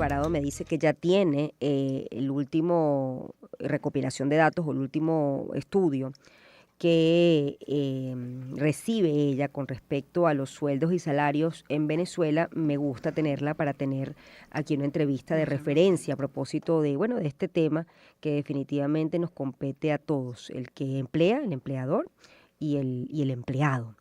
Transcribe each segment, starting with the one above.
Alvarado me dice que ya tiene el último recopilación de datos o el último estudio que recibe ella con respecto a los sueldos y salarios en Venezuela. Me gusta tenerla para tener aquí una entrevista de referencia a propósito de, bueno, de este tema que definitivamente nos compete a todos, el que emplea, el empleador y el empleado.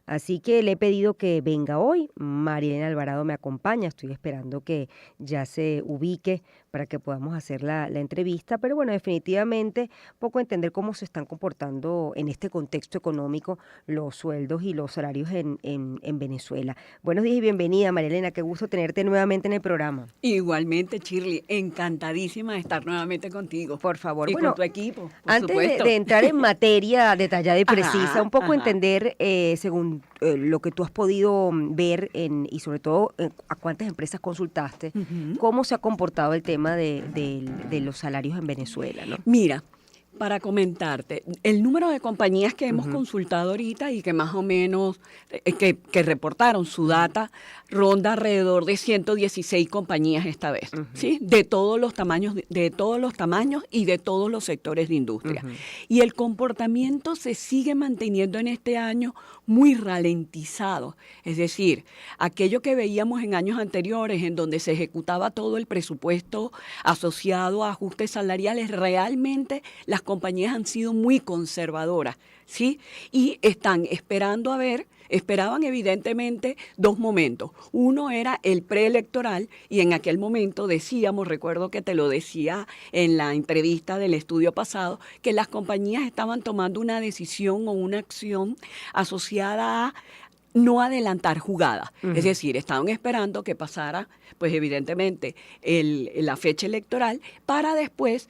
Así que le he pedido que venga hoy. Marilena Alvarado me acompaña. Estoy esperando que ya se ubique para que podamos hacer la entrevista. Pero bueno, definitivamente poco entender cómo se están comportando en este contexto económico los sueldos y los salarios en Venezuela. Buenos días y bienvenida, Marilena. Qué gusto tenerte nuevamente en el programa. Igualmente, Shirley, encantadísima de estar nuevamente contigo. Por favor. Y Bueno, con tu equipo, por antes supuesto. de entrar en materia detallada y precisa, Ajá, un poco ajá. entender, según lo que tú has podido ver y sobre todo a cuántas empresas consultaste, Ujú. cómo se ha comportado el tema de los salarios en Venezuela, ¿no? Mira, para comentarte, el número de compañías que hemos Ujú. consultado ahorita y que más o menos, que reportaron su data, ronda alrededor de 116 compañías esta vez, Ujú. ¿sí? De todos los tamaños, de todos los tamaños y de todos los sectores de industria. Ujú. Y el comportamiento se sigue manteniendo en este año muy ralentizado. Es decir, aquello que veíamos en años anteriores, en donde se ejecutaba todo el presupuesto asociado a ajustes salariales, realmente las compañías han sido muy conservadoras, ¿sí? Y están esperando a ver, esperaban evidentemente dos momentos. Uno era el preelectoral y en aquel momento decíamos, recuerdo que te lo decía en la entrevista del estudio pasado, que las compañías estaban tomando una decisión o una acción asociada a no adelantar jugadas. Es Ujú. decir, estaban esperando que pasara, pues evidentemente, la fecha electoral para después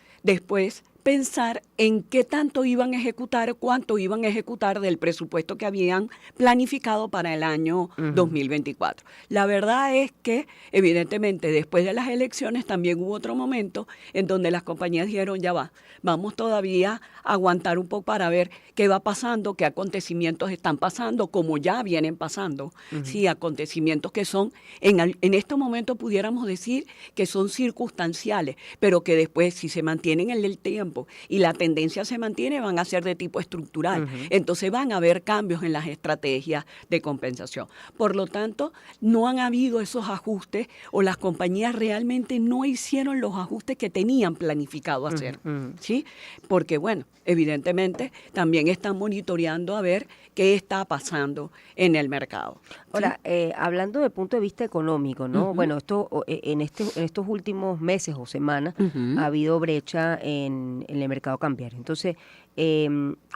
pensar en qué tanto iban a ejecutar, cuánto iban a ejecutar del presupuesto que habían planificado para el año Ujú. 2024. La verdad es que, evidentemente, después de las elecciones también hubo otro momento en donde las compañías dijeron, ya va, vamos todavía a aguantar un poco para ver qué va pasando, qué acontecimientos están pasando, como ya vienen pasando, Ujú. sí, acontecimientos que son, en este momento pudiéramos decir que son circunstanciales, pero que después, si se mantienen en el tiempo y la tendencia se mantiene, van a ser de tipo estructural. Ujú. Entonces van a haber cambios en las estrategias de compensación. Por lo tanto, no han habido esos ajustes o las compañías realmente no hicieron los ajustes que tenían planificado Ujú. hacer. Ujú. ¿Sí? Porque, bueno, evidentemente también están monitoreando a ver qué está pasando en el mercado. ¿Sí? Ahora, hablando desde el punto de vista económico, ¿no? Ujú, Bueno, en estos últimos meses o semanas ujú. ha habido brecha en el mercado cambiario. Entonces,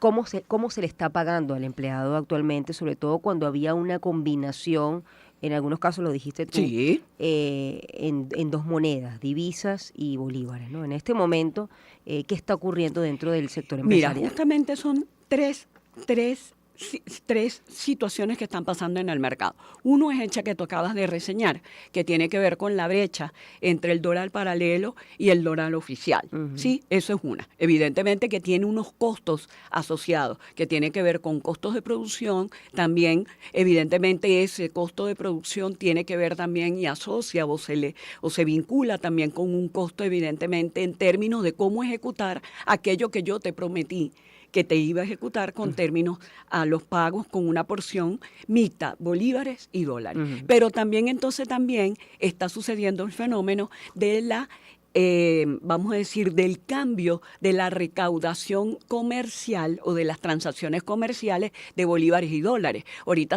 cómo se le está pagando al empleado actualmente, sobre todo cuando había una combinación, en algunos casos lo dijiste tú, Sí. en dos monedas, divisas y bolívares, ¿no? En este momento, ¿qué está ocurriendo dentro del sector Mira, empresarial? justamente son tres situaciones que están pasando en el mercado. Uno es el que tú acabas de reseñar, que tiene que ver con la brecha entre el dólar paralelo y el dólar oficial. Ujú. Sí, eso es una. Evidentemente que tiene unos costos asociados, que tiene que ver con costos de producción. También, evidentemente, ese costo de producción tiene que ver también y asocia o se vincula también con un costo, evidentemente, en términos de cómo ejecutar aquello que yo te prometí que te iba a ejecutar con términos a los pagos con una porción mixta, bolívares y dólares. Ujú. Pero también entonces también está sucediendo el fenómeno de la vamos a decir, del cambio de la recaudación comercial o de las transacciones comerciales de bolívares y dólares. Ahorita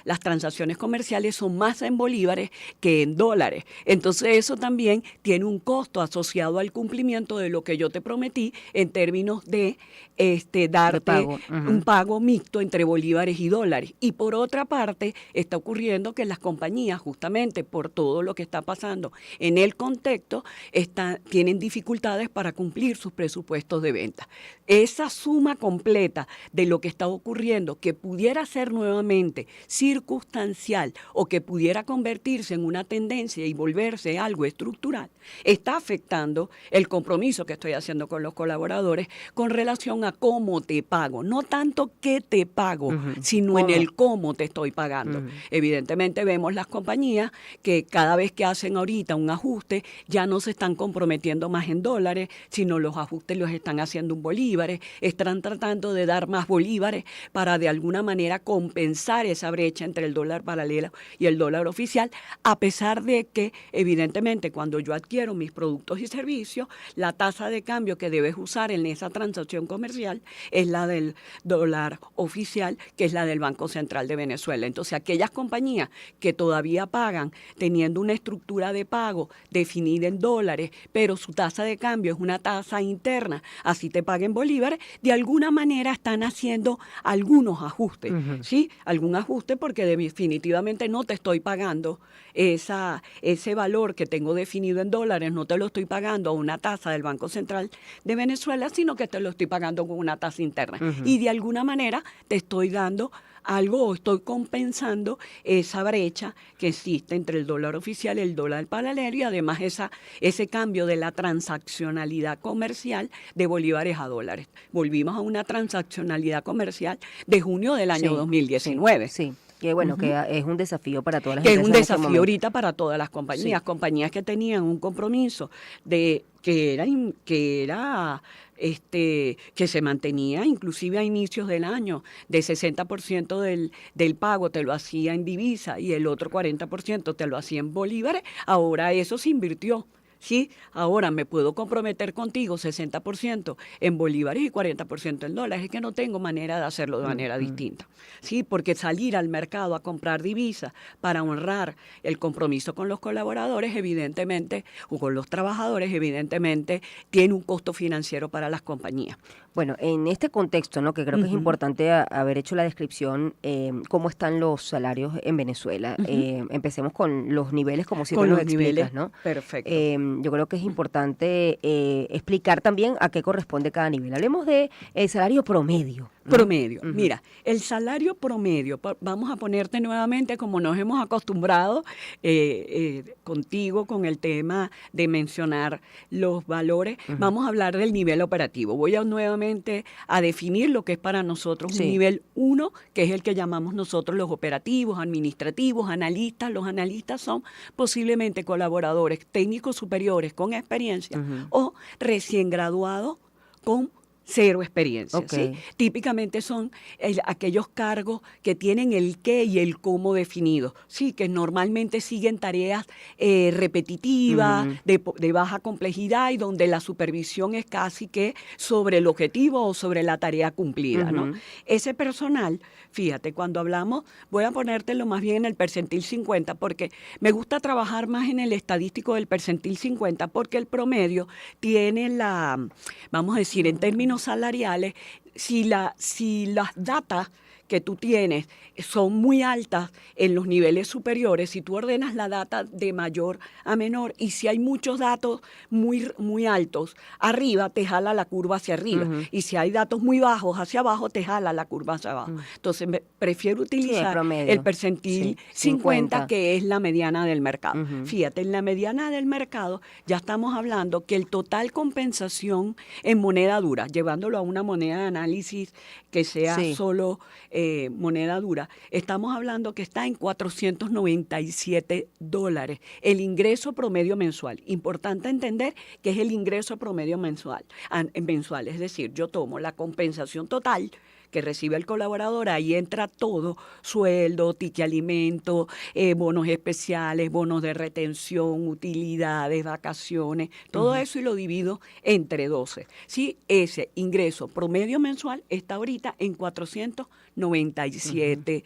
las transacciones comerciales son más en bolívares que en dólares. Entonces eso también tiene un costo asociado al cumplimiento de lo que yo te prometí en términos de De darte pago. un Ujú. pago mixto entre bolívares y dólares. Y por otra parte, está ocurriendo que las compañías, justamente por todo lo que está pasando en el contexto, tienen dificultades para cumplir sus presupuestos de venta. Esa suma completa de lo que está ocurriendo, que pudiera ser nuevamente circunstancial o que pudiera convertirse en una tendencia y volverse algo estructural, está afectando el compromiso que estoy haciendo con los colaboradores con relación a cómo te pago. No tanto qué te pago, sino en el cómo te estoy pagando. Evidentemente vemos las compañías que cada vez que hacen ahorita un ajuste ya no se están comprometiendo más en dólares, sino los ajustes los están haciendo en bolívares, están tratando de dar más bolívares para de alguna manera compensar esa brecha entre el dólar paralelo y el dólar oficial, a pesar de que evidentemente cuando yo adquiero mis productos y servicios, la tasa de cambio que debes usar en esa transacción comercial es la del dólar oficial, que es la del Banco Central de Venezuela. Entonces, aquellas compañías que todavía pagan teniendo una estructura de pago definida en dólares, pero su tasa de cambio es una tasa interna, así te paguen bolívares, de alguna manera están haciendo algunos ajustes, ¿sí? Algún ajuste porque definitivamente no te estoy pagando ese valor que tengo definido en dólares, no te lo estoy pagando a una tasa del Banco Central de Venezuela, sino que te lo estoy pagando con una tasa interna. Y de alguna manera te estoy dando algo o estoy compensando esa brecha que existe entre el dólar oficial y el dólar paralelo y además ese cambio de la transaccionalidad comercial de bolívares a dólares. Volvimos a una transaccionalidad comercial de junio del año 2019. Sí. Que bueno, que es un desafío para todas las que empresas. Es un desafío ahorita para todas las compañías, compañías que tenían un compromiso de que se mantenía inclusive a inicios del año, de 60% del pago te lo hacía en divisa y el otro 40% te lo hacía en bolívares, ahora eso se invirtió. Sí, ahora me puedo comprometer contigo 60% en bolívares y 40% en dólares. Es que no tengo manera de hacerlo de manera distinta. Sí, porque salir al mercado a comprar divisas para honrar el compromiso con los colaboradores, evidentemente, o con los trabajadores, evidentemente, tiene un costo financiero para las compañías. Bueno, en este contexto, ¿no? Que creo que es importante haber hecho la descripción, cómo están los salarios en Venezuela. Empecemos con los niveles, como siempre nos explicas, ¿no? Perfecto. Yo creo que es importante explicar también a qué corresponde cada nivel. Hablemos de el salario promedio. Promedio. Mira, el salario promedio, vamos a ponerte nuevamente como nos hemos acostumbrado contigo con el tema de mencionar los valores, vamos a hablar del nivel operativo. Voy nuevamente a definir lo que es para nosotros un nivel 1, que es el que llamamos nosotros los operativos, administrativos, analistas. Los analistas son posiblemente colaboradores técnicos superiores con experiencia o recién graduados con cero experiencia. ¿Sí? Típicamente son aquellos cargos que tienen el qué y el cómo definidos, sí, que normalmente siguen tareas repetitivas, de baja complejidad y donde la supervisión es casi que sobre el objetivo o sobre la tarea cumplida, ¿no? Ese personal, fíjate, cuando hablamos, voy a ponértelo más bien en el percentil 50, porque me gusta trabajar más en el estadístico del percentil 50, porque el promedio tiene vamos a decir, en términos salariales, si las datas que tú tienes son muy altas en los niveles superiores, si tú ordenas la data de mayor a menor y si hay muchos datos muy, muy altos arriba, te jala la curva hacia arriba y si hay datos muy bajos hacia abajo, te jala la curva hacia abajo. Entonces, prefiero utilizar el percentil 50, que es la mediana del mercado. Fíjate, en la mediana del mercado ya estamos hablando que el total compensación en moneda dura, llevándolo a una moneda de análisis que sea solo moneda dura, estamos hablando que está en $497. El ingreso promedio mensual. Importante entender que es el ingreso promedio mensual. Es decir, yo tomo la compensación total que recibe el colaborador, ahí entra todo, sueldo, ticket alimento, bonos especiales, bonos de retención, utilidades, vacaciones, todo eso y lo divido entre 12. ¿Sí? Ese ingreso promedio mensual está ahorita en $497.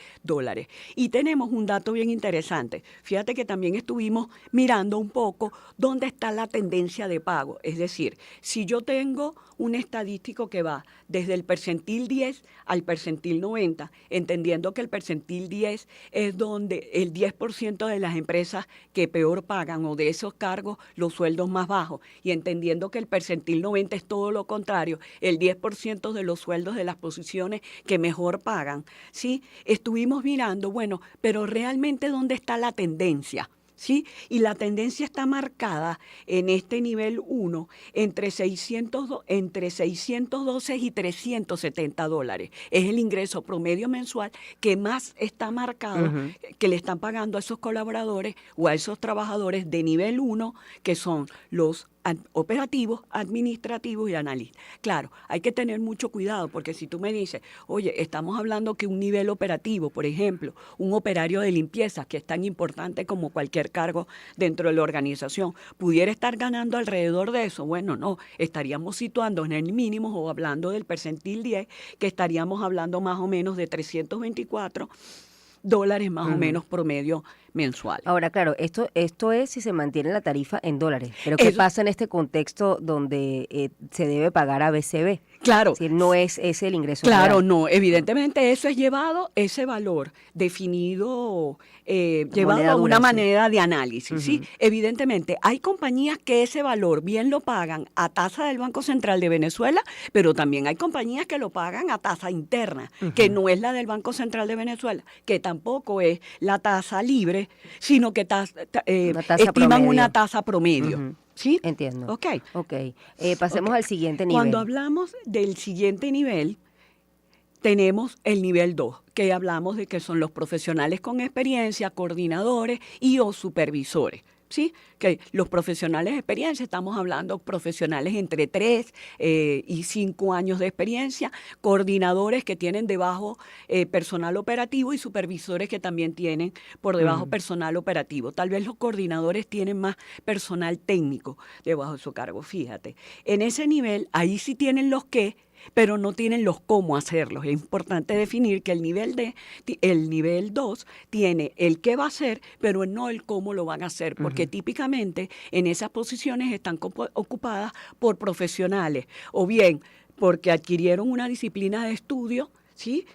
Y tenemos un dato bien interesante. Fíjate que también estuvimos mirando un poco dónde está la tendencia de pago. Es decir, si yo tengo un estadístico que va desde el percentil 10 al percentil 90, entendiendo que el percentil 10 es donde el 10% de las empresas que peor pagan o de esos cargos los sueldos más bajos, y entendiendo que el percentil 90 es todo lo contrario, el 10% de los sueldos de las posiciones que mejor pagan, ¿sí? Estuvimos mirando, bueno, pero realmente ¿dónde está la tendencia? ¿Sí? Y la tendencia está marcada en este nivel 1 entre 612 y $370. Es el ingreso promedio mensual que más está marcado, que le están pagando a esos colaboradores o a esos trabajadores de nivel 1, que son los operativos, administrativos y analistas. Claro, hay que tener mucho cuidado porque si tú me dices, oye, estamos hablando que un nivel operativo, por ejemplo, un operario de limpieza, que es tan importante como cualquier cargo dentro de la organización, pudiera estar ganando alrededor de eso. Bueno, no, estaríamos situando en el mínimo o hablando del percentil 10, que estaríamos hablando más o menos de $324 más o menos promedio mensual. Ahora, claro, esto es si se mantiene la tarifa en dólares, pero ¿qué pasa en este contexto donde se debe pagar a BCB? Claro. Si no es ese el ingreso Claro, real. no, evidentemente eso es llevado, ese valor definido, llevado a una manera de análisis, ¿sí? Evidentemente, hay compañías que ese valor bien lo pagan a tasa del Banco Central de Venezuela, pero también hay compañías que lo pagan a tasa interna, que no es la del Banco Central de Venezuela, que tampoco es la tasa libre, sino que estiman promedio. Una tasa promedio. ¿Sí? Entiendo. Ok. Pasemos al siguiente nivel. Cuando hablamos del siguiente nivel, tenemos el nivel 2, que hablamos de que son los profesionales con experiencia, coordinadores y o supervisores. ¿Sí? Que los profesionales de experiencia, estamos hablando profesionales entre 3 y 5 años de experiencia, coordinadores que tienen debajo personal operativo y supervisores que también tienen por debajo personal operativo. Tal vez los coordinadores tienen más personal técnico debajo de su cargo, fíjate. En ese nivel, ahí sí tienen los qué, pero no tienen los cómo hacerlos. Es importante definir que el nivel 2 tiene el qué va a hacer, pero no el cómo lo van a hacer, porque típicamente en esas posiciones están ocupadas por profesionales, o bien porque adquirieron una disciplina de estudio, ¿sí?,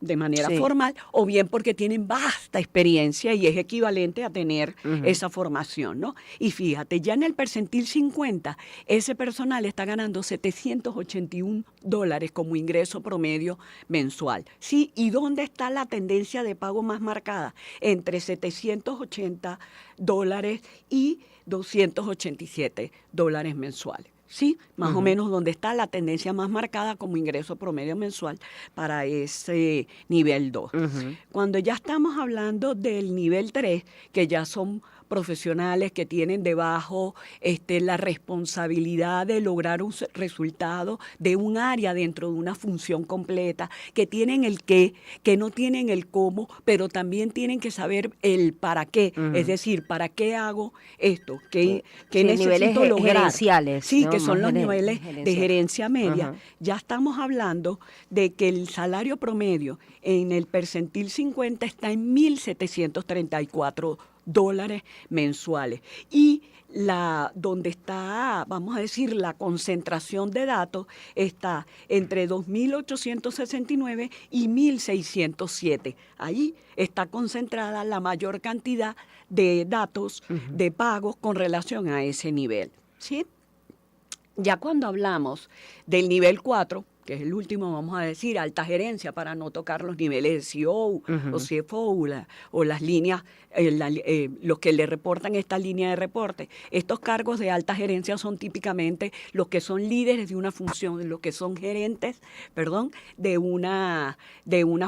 de manera formal, o bien porque tienen vasta experiencia y es equivalente a tener esa formación, ¿no? Y fíjate, ya en el percentil 50, ese personal está ganando $781 como ingreso promedio mensual, ¿sí? ¿Y dónde está la tendencia de pago más marcada? Entre $780 y $287 mensuales. ¿Sí? Más o menos donde está la tendencia más marcada como ingreso promedio mensual para ese nivel 2. Cuando ya estamos hablando del nivel 3, que ya son profesionales que tienen debajo la responsabilidad de lograr un resultado de un área dentro de una función completa, que tienen el qué, que no tienen el cómo, pero también tienen que saber el para qué, es decir, ¿para qué hago esto? ¿Qué necesito lograr? Gerenciales, sí, ¿no? Que son Más los niveles de gerencia media. Ya estamos hablando de que el salario promedio en el percentil 50 está en $1,734 mensuales. Y donde está, vamos a decir, la concentración de datos está entre 2.869 y 1.607. Ahí está concentrada la mayor cantidad de datos de pagos con relación a ese nivel, ¿sí? Ya cuando hablamos del nivel 4, que es el último, vamos a decir, alta gerencia, para no tocar los niveles de CEO o CFO o las líneas, los que le reportan esta línea de reporte. Estos cargos de alta gerencia son típicamente los que son líderes de una función, los que son gerentes, de una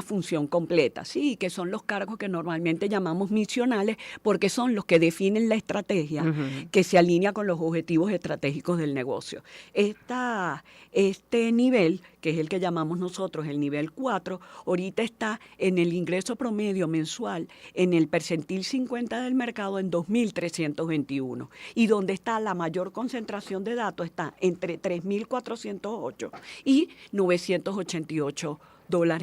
función completa, ¿sí? Que son los cargos que normalmente llamamos misionales, porque son los que definen la estrategia que se alinea con los objetivos estratégicos del negocio. Este nivel, que es el que llamamos nosotros el nivel 4, ahorita está en el ingreso promedio mensual, en el percentil 50 del mercado, en 2.321. Y donde está la mayor concentración de datos está entre 3.408 y $988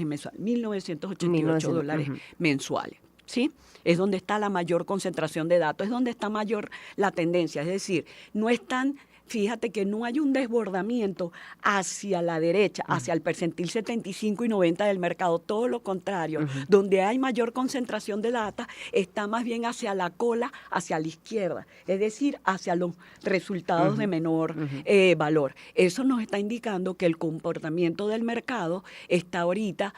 mensuales, $1.988 mensuales. ¿Sí? Es donde está la mayor concentración de datos, es donde está mayor la tendencia, es decir, no están fíjate que no hay un desbordamiento hacia la derecha, hacia el percentil 75 y 90 del mercado, todo lo contrario, donde hay mayor concentración de data, está más bien hacia la cola, hacia la izquierda, es decir, hacia los resultados de menor valor. Eso nos está indicando que el comportamiento del mercado está ahorita,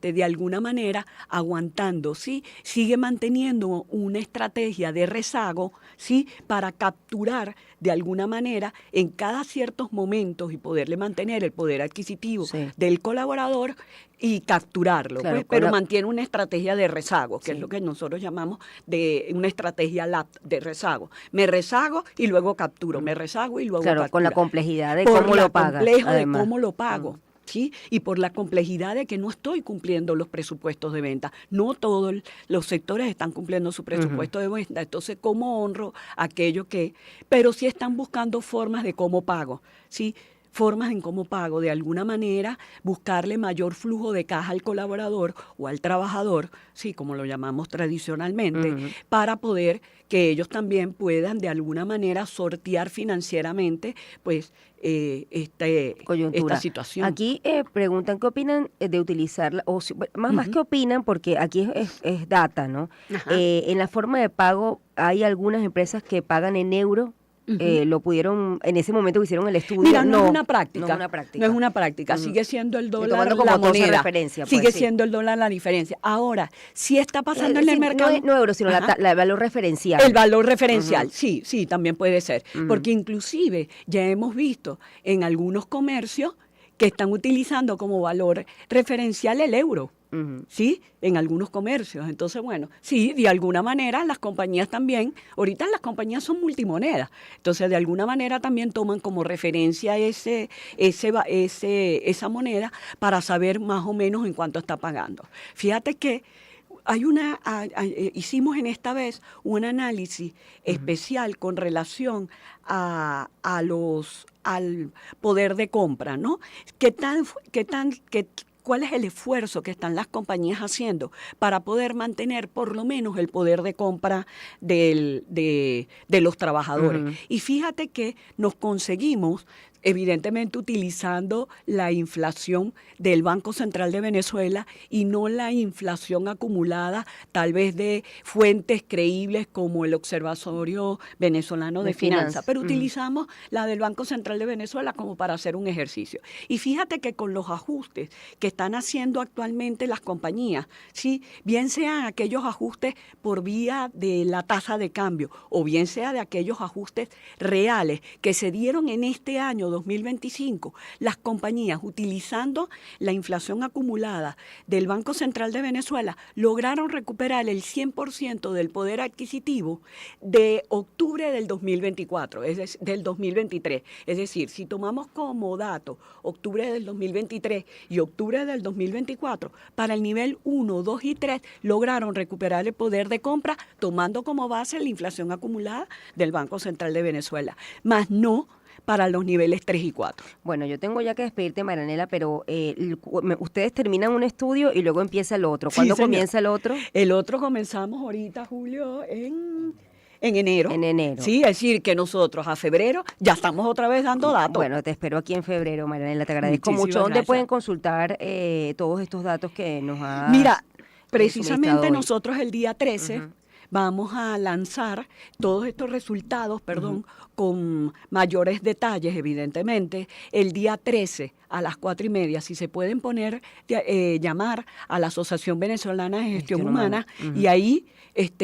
de alguna manera, aguantando, ¿sí? Sigue manteniendo una estrategia de rezago, ¿sí? Para capturar de alguna manera en cada ciertos momentos y poderle mantener el poder adquisitivo del colaborador y capturarlo, Claro, pues, pero mantiene una estrategia de rezago, que es lo que nosotros llamamos de una estrategia de rezago. Me rezago y luego capturo, me rezago y luego capturo. Con la complejidad de Por cómo lo pagas. complejo de cómo lo pago. ¿Sí? Y por la complejidad de que no estoy cumpliendo los presupuestos de venta. No todos los sectores están cumpliendo su presupuesto de venta. Entonces, ¿cómo honro aquello que...? Pero sí están buscando formas de cómo pago, ¿sí? Formas en cómo pago, de alguna manera buscarle mayor flujo de caja al colaborador o al trabajador, sí, como lo llamamos tradicionalmente, para poder que ellos también puedan de alguna manera sortear financieramente pues esta situación. Aquí preguntan qué opinan de utilizar, más que opinan, porque aquí es data, ¿no? En la forma de pago hay algunas empresas que pagan en euro. Lo pudieron, en ese momento que hicieron el estudio. Mira, no es una práctica. No es una práctica. No es una práctica. Sigue siendo el dólar como la moneda. Referencia, pues, sigue siendo el dólar la diferencia. Ahora, si está pasando en el mercado... No euros, sino el valor referencial. El valor referencial, sí, también puede ser. Porque inclusive ya hemos visto en algunos comercios que están utilizando como valor referencial el euro. ¿Sí? En algunos comercios. Entonces, bueno, sí, de alguna manera las compañías también, ahorita las compañías son multimonedas, entonces de alguna manera también toman como referencia esa moneda para saber más o menos en cuánto está pagando. Fíjate que hicimos en esta vez un análisis especial con relación al poder de compra, ¿no? ¿Cuál es el esfuerzo que están las compañías haciendo para poder mantener por lo menos el poder de compra de los trabajadores? Y fíjate que nos conseguimos, evidentemente utilizando la inflación del Banco Central de Venezuela y no la inflación acumulada tal vez de fuentes creíbles como el Observatorio Venezolano de Finanzas, pero utilizamos la del Banco Central de Venezuela como para hacer un ejercicio. Y fíjate que con los ajustes que están haciendo actualmente las compañías, ¿sí? Bien sean aquellos ajustes por vía de la tasa de cambio o bien sea de aquellos ajustes reales que se dieron en este año 2025, las compañías utilizando la inflación acumulada del Banco Central de Venezuela lograron recuperar el 100% del poder adquisitivo de octubre del 2024, del 2023. Es decir, si tomamos como dato octubre del 2023 y octubre del 2024, para el nivel 1, 2 y 3 lograron recuperar el poder de compra tomando como base la inflación acumulada del Banco Central de Venezuela, más no para los niveles 3 y 4. Bueno, yo tengo ya que despedirte, Marianela, pero ustedes terminan un estudio y luego empieza el otro. ¿Cuándo comienza el otro? El otro comenzamos ahorita, Julio, en enero. En enero. Sí, es decir, que nosotros a febrero ya estamos otra vez dando datos. Bueno, te espero aquí en febrero, Marianela, te agradezco Muchísimas mucho. ¿Dónde gracias. pueden consultar todos estos datos que nos ha Mira, precisamente hoy? nosotros el día 13 vamos a lanzar todos estos resultados, con mayores detalles, evidentemente, el día 13 a las 4:30. Si se pueden llamar a la Asociación Venezolana de Gestión Humana y ahí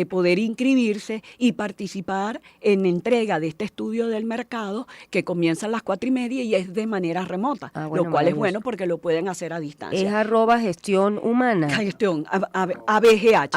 poder inscribirse y participar en entrega de este estudio del mercado que comienza a las 4:30 y es de manera remota, bueno, lo cual es bueno porque lo pueden hacer a distancia. Es @gestión humana. Gestión, ABGH,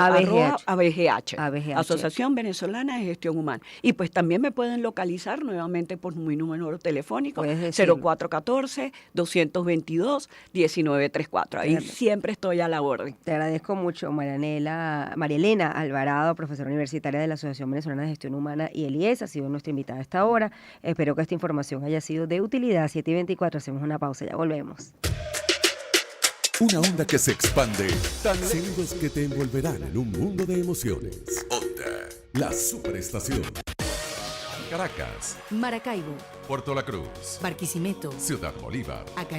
ABGH. Asociación Venezolana de Gestión Humana. Y pues también me pueden localizar nuevamente por mi número telefónico, 0414-222-1934. Ahí siempre estoy a la orden. Te agradezco mucho, María Elena Alvarado, profesora universitaria de la Asociación Venezolana de Gestión Humana y el IES, ha sido nuestra invitada a esta hora. Espero que esta información haya sido de utilidad. 7:24, hacemos una pausa, ya volvemos. Una onda que se expande, tan lejos que te envolverán en un mundo de emociones. Onda, la superestación. Caracas, Maracaibo, Puerto La Cruz, Barquisimeto, Ciudad Bolívar, Acarigua.